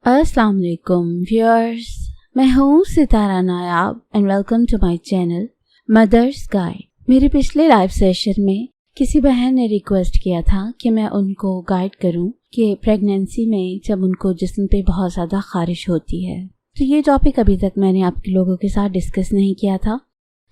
अस्सलाम वालेकुम व्यूअर्स, मैं हूँ Sitara Nayab and welcome to my channel mother's guide. मेरे पिछले लाइव सेशन में किसी बहन ने रिक्वेस्ट किया था कि मैं उनको गाइड करूं कि प्रेगनेंसी में जब उनको जिस्म पे बहुत ज़्यादा खारिश होती है, तो ये टॉपिक अभी तक मैंने आपके लोगों के साथ डिस्कस नहीं किया था।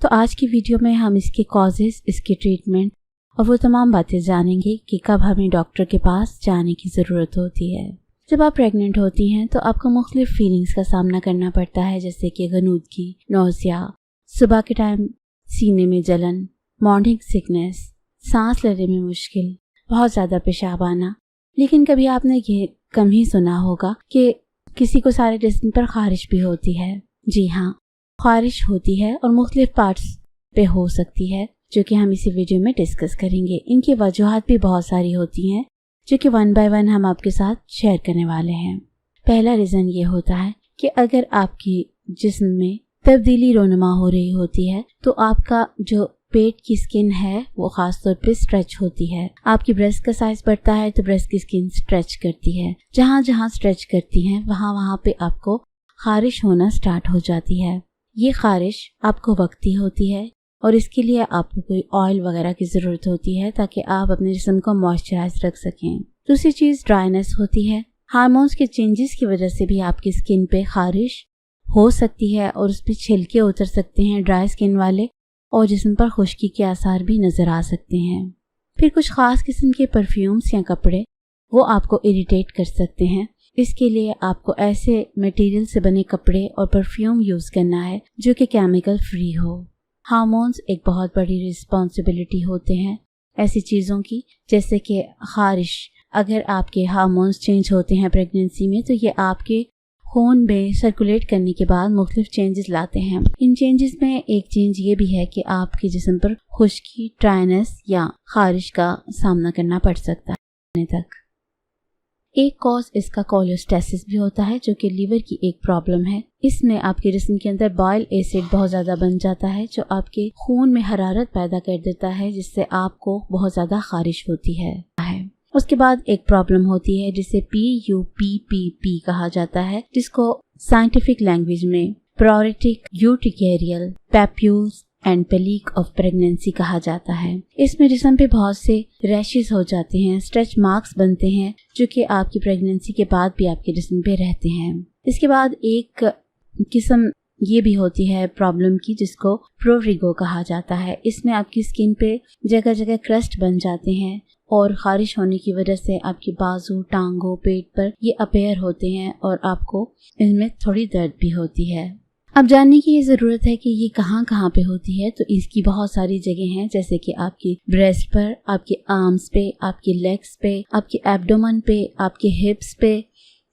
तो आज की वीडियो में हम इसके कॉजेज़, इसकी ट्रीटमेंट और वो तमाम बातें जानेंगे कि कब हमें डॉक्टर के पास जाने की ज़रूरत होती है। जब आप प्रेग्नेंट होती हैं तो आपको मुख्तलिफ फीलिंग्स का सामना करना पड़ता है, जैसे कि गनूदगी, नौसिया, सुबह के टाइम सीने में जलन, मॉर्निंग सिकनेस, सांस लेने में मुश्किल, बहुत ज़्यादा पेशाब आना। लेकिन कभी आपने ये कम ही सुना होगा कि किसी को सारे जिस्म पर खारिश भी होती है। जी हाँ, खारिश होती है और मुख्तलिफ पार्ट्स पे हो सकती है, जो कि हम इसी वीडियो में डिस्कस करेंगे। इनकी वजूहात भी बहुत सारी होती हैं, जो कि वन बाय वन हम आपके साथ शेयर करने वाले हैं। पहला रीज़न ये होता है कि अगर आपकी जिस्म में तब्दीली रोनुमा हो रही होती है तो आपका जो पेट की स्किन है वो ख़ास तौर पे स्ट्रेच होती है। आपकी ब्रेस्ट का साइज बढ़ता है तो ब्रेस्ट की स्किन स्ट्रेच करती है। जहाँ जहाँ स्ट्रेच करती है वहाँ पे आपको खारिश होना स्टार्ट हो जाती है। ये खारिश आपको वक्ती होती है और इसके लिए आपको कोई ऑयल वगैरह की ज़रूरत होती है ताकि आप अपने जिस्म को मॉइस्चराइज रख सकें। दूसरी चीज़ ड्राइनेस होती है। हार्मोन्स के चेंजेस की वजह से भी आपकी स्किन पे खारिश हो सकती है और उस पर छिलके उतर सकते हैं ड्राई स्किन वाले, और जिस्म पर खुश्की के आसार भी नज़र आ सकते हैं। फिर कुछ ख़ास किस्म के परफ्यूम्स या कपड़े वो आपको इरिटेट कर सकते हैं। इसके लिए आपको ऐसे मटेरियल से बने कपड़े और परफ्यूम यूज़ करना है जो कि केमिकल फ्री हो। हार्मोन्स एक बहुत बड़ी रिस्पॉन्सिबिलिटी होते हैं ऐसी चीज़ों की, जैसे कि खारिश। अगर आपके हार्मोन्स चेंज होते हैं प्रेगनेंसी में तो ये आपके खून में सर्कुलेट करने के बाद मुख्तलिफ चेंजेस लाते हैं। इन चेंजेस में एक चेंज ये भी है कि आपके जिस्म पर खुश्की, ड्राइनेस या खारिश का सामना करना पड़ सकता है तक। एक कॉज इसका कोलेस्टेसिस भी होता है, जो कि लीवर की एक प्रॉब्लम है। इसमें आपके जिस्म के अंदर बाइल एसिड बहुत ज़्यादा बन जाता है, जो आपके खून में हरारत पैदा कर देता है, जिससे आपको बहुत ज़्यादा खारिश होती है। उसके बाद एक प्रॉब्लम होती है जिसे PUPPP कहा जाता है, जिसको साइंटिफिक लैंग्वेज में प्रोरेटिक यूटिकेरियल पैप्यूल्स एंड पेलिक ऑफ प्रेगनेंसी कहा जाता है। इसमें जिस्म पे बहुत से रैशेस हो जाते हैं, स्ट्रेच मार्क्स बनते हैं, जो कि आपकी प्रेगनेंसी के बाद भी आपके जिस्म पे रहते हैं। इसके बाद एक किस्म ये भी होती है प्रॉब्लम की, जिसको प्रोरिगो कहा जाता है। इसमें आपकी स्किन पे जगह जगह क्रस्ट बन जाते हैं और खारिश होने की वजह से आपकी बाजू, टांगों, पेट पर ये अपेयर होते हैं और आपको इनमें थोड़ी दर्द भी होती है। अब जानने की ये ज़रूरत है कि ये कहाँ कहाँ पे होती है। तो इसकी बहुत सारी जगह हैं, जैसे कि आपकी ब्रेस्ट पर, आपके आर्म्स पे, आपके लेग्स पे, आपके एब्डोमेन पे, आपके हिप्स पे,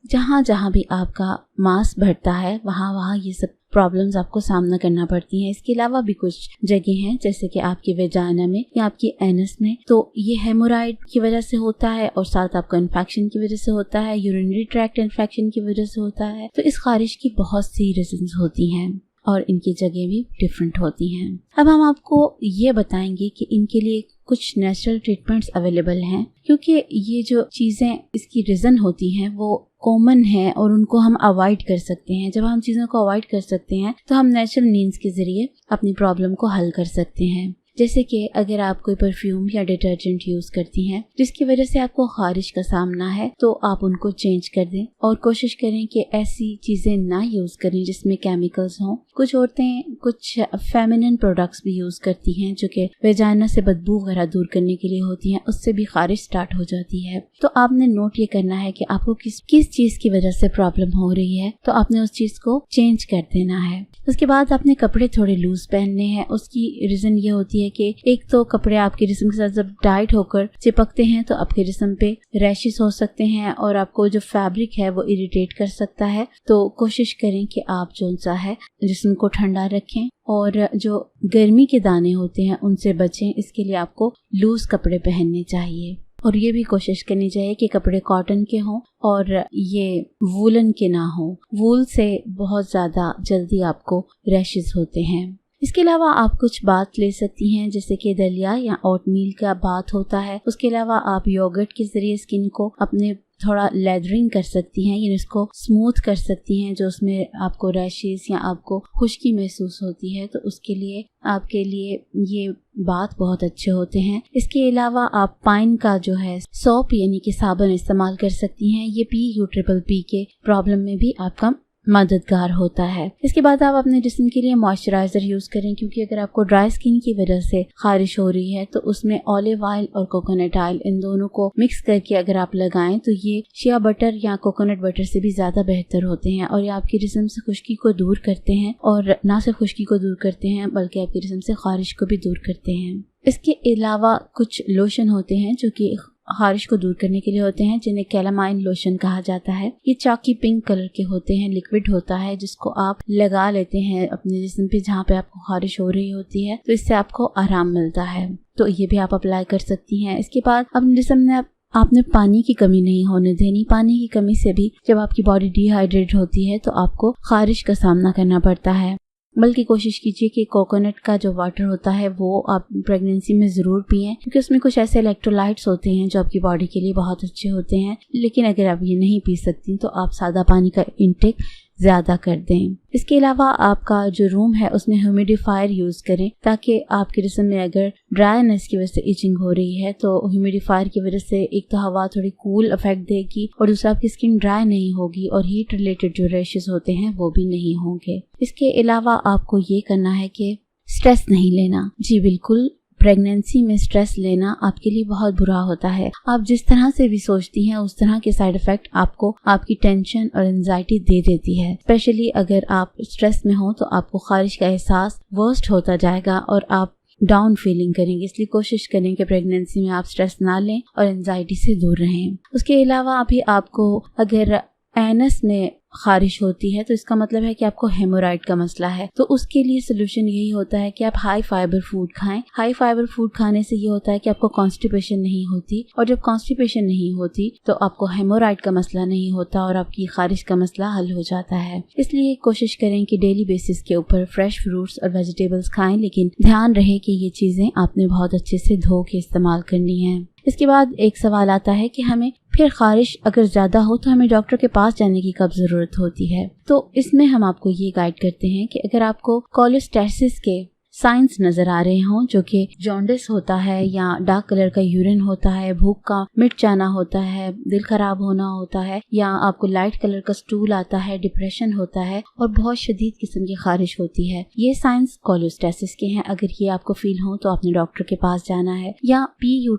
जहाँ जहाँ भी आपका मांस बढ़ता है वहाँ ये सब प्रॉब्लम्स आपको सामना करना पड़ती हैं। इसके अलावा भी कुछ जगह हैं, जैसे कि आपकी वेजाइना में या आपकी एनस में। तो ये हेमोराइड की वजह से होता है और साथ आपका इन्फेक्शन की वजह से होता है, यूरिनरी ट्रैक्ट इन्फेक्शन की वजह से होता है। तो इस खारिश की बहुत सी रीजंस होती हैं और इनकी जगह भी डिफरेंट होती हैं। अब हम आपको ये बताएंगे कि इनके लिए कुछ नेचुरल ट्रीटमेंट्स अवेलेबल हैं, क्योंकि ये जो चीज़ें इसकी रीज़न होती हैं वो कॉमन है और उनको हम अवॉइड कर सकते हैं। जब हम चीज़ों को अवॉइड कर सकते हैं तो हम नेचुरल मीन्स के ज़रिए अपनी प्रॉब्लम को हल कर सकते हैं। जैसे कि अगर आप कोई परफ्यूम या डिटर्जेंट यूज़ करती हैं जिसकी वजह से आपको खारिश का सामना है, तो आप उनको चेंज कर दें और कोशिश करें कि ऐसी चीज़ें ना यूज़ करें जिसमें केमिकल्स हों। कुछ औरतें कुछ फेमिनिन प्रोडक्ट्स भी यूज़ करती हैं जो कि वेजाइना से बदबू वगैरह दूर करने के लिए होती हैं, उससे भी खारिश स्टार्ट हो जाती है। तो आपने नोट ये करना है कि आपको किस चीज़ की वजह से प्रॉब्लम हो रही है, तो आपने उस चीज़ को चेंज कर देना है। उसके बाद आपने कपड़े थोड़े लूज पहनने हैं। उसकी रीज़न ये होती है कि एक तो कपड़े आपके जिस्म के साथ जब टाइट होकर चिपकते हैं तो आपके जिस्म पे रैशेस हो सकते हैं और आपको जो फैब्रिक है वो इरिटेट कर सकता है। तो कोशिश करें कि आप जो सा है जिस्म को ठंडा रखें और जो गर्मी के दाने होते हैं उनसे बचें। इसके लिए आपको लूज कपड़े पहनने चाहिए और ये भी कोशिश करनी चाहिए कि कपड़े कॉटन के हों और ये वूलन के ना हो। वूल से बहुत ज़्यादा जल्दी आपको रैशेस होते हैं। इसके अलावा आप कुछ बात ले सकती हैं, जैसे कि दलिया या ओटमील का बात होता है। उसके अलावा आप योगर्ट के जरिए स्किन को अपने تھوڑا لیدرنگ کر سکتی ہیں، یعنی اس کو اسموتھ کر سکتی ہیں جو اس میں آپ کو ریشز یا آپ کو خشکی محسوس ہوتی ہے، تو اس کے لیے آپ کے لیے یہ بات بہت اچھے ہوتے ہیں۔ اس کے علاوہ آپ پائن کا جو ہے سوپ یعنی کہ صابن استعمال کر سکتی ہیں، یہ PU کے پرابلم میں بھی آپ کا مددگار ہوتا ہے۔ اس کے بعد آپ اپنے جسم کے لیے موئسچرائزر یوز کریں، کیونکہ اگر آپ کو ڈرائی اسکن کی وجہ سے خارش ہو رہی ہے تو اس میں اولیو آئل اور کوکونٹ آئل ان دونوں کو مکس کر کے اگر آپ لگائیں تو یہ شیا بٹر یا کوکونٹ بٹر سے بھی زیادہ بہتر ہوتے ہیں، اور یہ آپ کے جسم سے خشکی کو دور کرتے ہیں، اور نہ صرف خشکی کو دور کرتے ہیں بلکہ آپ کے جسم سے خارش کو بھی دور کرتے ہیں۔ اس کے علاوہ کچھ لوشن ہوتے ہیں جو کہ خارش کو دور کرنے کے لیے ہوتے ہیں، جنہیں کیلامائن لوشن کہا جاتا ہے۔ یہ چاکی پنک کلر کے ہوتے ہیں، لیکوڈ ہوتا ہے جس کو آپ لگا لیتے ہیں اپنے جسم پہ جہاں پہ آپ کو خارش ہو رہی ہوتی ہے، تو اس سے آپ کو آرام ملتا ہے، تو یہ بھی آپ اپلائی کر سکتی ہیں۔ اس کے بعد اپنے جسم میں آپ نے پانی کی کمی نہیں ہونے دینی۔ پانی کی کمی سے بھی جب آپ کی باڈی ڈی ہائیڈریٹ ہوتی ہے تو آپ کو خارش کا سامنا کرنا پڑتا ہے، بلکہ کوشش کیجیے کہ کوکونٹ کا جو واٹر ہوتا ہے وہ آپ پریگنینسی میں ضرور پئیں، کیونکہ اس میں کچھ ایسے الیکٹرولائٹس ہوتے ہیں جو آپ کی باڈی کے لیے بہت اچھے ہوتے ہیں۔ لیکن اگر آپ یہ نہیں پی سکتی تو آپ سادہ پانی کا انٹیک زیادہ کر دیں۔ اس کے علاوہ آپ کا جو روم ہے اس میں ہیومیڈیفائر یوز کریں، تاکہ آپ کے جسم میں اگر ڈرائینس کی وجہ سے ایچنگ ہو رہی ہے تو ہیومیڈیفائر کی وجہ سے ایک تو ہوا تھوڑی کول افیکٹ دے گی، اور دوسرا آپ کی اسکن ڈرائی نہیں ہوگی، اور ہیٹ ریلیٹڈ جو ریشز ہوتے ہیں وہ بھی نہیں ہوں گے۔ اس کے علاوہ آپ کو یہ کرنا ہے کہ سٹریس نہیں لینا۔ جی بالکل، پریگنینسی میں سٹریس لینا آپ کے لیے بہت برا ہوتا ہے۔ آپ جس طرح سے بھی سوچتی ہیں اس طرح کے سائیڈ افیکٹ آپ کو آپ کی ٹینشن اور انزائٹی دے دیتی ہے۔ اسپیشلی اگر آپ سٹریس میں ہوں تو آپ کو خارش کا احساس ورسٹ ہوتا جائے گا اور آپ ڈاؤن فیلنگ کریں گے، اس لیے کوشش کریں کہ پریگنینسی میں آپ سٹریس نہ لیں اور انزائٹی سے دور رہیں۔ اس کے علاوہ ابھی آپ کو اگر اینس میں خارش ہوتی ہے تو اس کا مطلب ہے کہ آپ کو ہیمورائڈ کا مسئلہ ہے، تو اس کے لیے سولوشن یہی ہوتا ہے کہ آپ ہائی فائبر فوڈ کھائیں۔ ہائی فائبر فوڈ کھانے سے یہ ہوتا ہے کہ آپ کو کانسٹیپیشن نہیں ہوتی، اور جب کانسٹیپیشن نہیں ہوتی تو آپ کو ہیمورائڈ کا مسئلہ نہیں ہوتا اور آپ کی خارش کا مسئلہ حل ہو جاتا ہے۔ اس لیے کوشش کریں کہ ڈیلی بیسس کے اوپر فریش فروٹس اور ویجیٹیبلز کھائیں، لیکن دھیان رہے کہ یہ چیزیں آپ نے بہت اچھے سے دھو کے استعمال کرنی ہیں۔ اس کے بعد ایک سوال آتا ہے کہ ہمیں پھر خارش اگر زیادہ ہو تو ہمیں ڈاکٹر کے پاس جانے کی کب ضرورت ہوتی ہے؟ تو اس میں ہم آپ کو یہ گائیڈ کرتے ہیں کہ اگر آپ کو کولسٹیسس کے سائنس نظر آ رہے ہوں، جو کہ جانڈس ہوتا ہے یا ڈارک کلر کا یورین ہوتا ہے، بھوک کا مٹ جانا ہوتا ہے، دل خراب ہونا ہوتا ہے، یا آپ کو لائٹ کلر کا سٹول آتا ہے، ڈپریشن ہوتا ہے اور بہت شدید قسم کی خارش ہوتی ہے، یہ سائنس کولسٹیسس کے ہیں۔ اگر یہ آپ کو فیل ہو تو آپ نے ڈاکٹر کے پاس جانا ہے۔ یا PU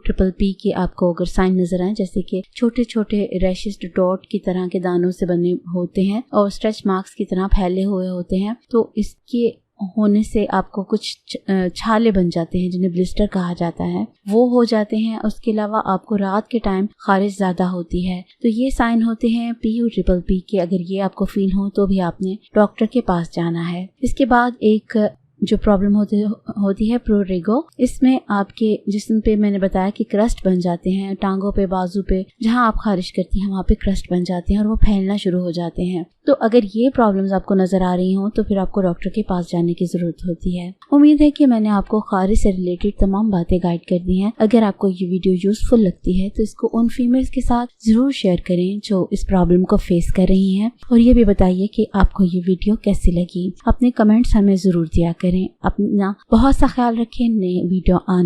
کے آپ کو اگر سائن نظر آئیں، جیسے کہ چھوٹے چھوٹے ریشز ڈاٹ کی طرح کے دانوں سے بنے ہوتے ہیں اور اسٹریچ مارکس کی طرح پھیلے ہوئے ہوتے ہیں، تو اس کے ہونے سے آپ کو کچھ چھالے بن جاتے ہیں جنہیں بلسٹر کہا جاتا ہے، وہ ہو جاتے ہیں۔ اس کے علاوہ آپ کو رات کے ٹائم خارش زیادہ ہوتی ہے، تو یہ سائن ہوتے ہیں PU کے۔ اگر یہ آپ کو فیل ہو تو بھی آپ نے ڈاکٹر کے پاس جانا ہے۔ اس کے بعد ایک جو پرابلم ہوتی ہے پروریگو، اس میں آپ کے جسم پہ میں نے بتایا کہ کرسٹ بن جاتے ہیں، ٹانگوں پہ، بازو پہ، جہاں آپ خارش کرتی ہیں وہاں پہ کرسٹ بن جاتے ہیں اور وہ پھیلنا شروع ہو جاتے ہیں۔ تو اگر یہ پرابلمز آپ کو نظر آ رہی ہوں تو پھر آپ کو ڈاکٹر کے پاس جانے کی ضرورت ہوتی ہے۔ امید ہے کہ میں نے آپ کو خارش سے ریلیٹڈ تمام باتیں گائیڈ کر دی ہیں۔ اگر آپ کو یہ ویڈیو یوزفل لگتی ہے تو اس کو ان فیمیلز کے ساتھ ضرور شیئر کریں جو اس پرابلم کو فیس کر رہی ہیں، اور یہ بھی بتائیے کہ آپ کو یہ ویڈیو کیسی لگی۔ اپنے کمنٹس ہمیں ضرور دیا کریں۔ اپنا بہت سا خیال رکھیں۔ نئے ویڈیو آنے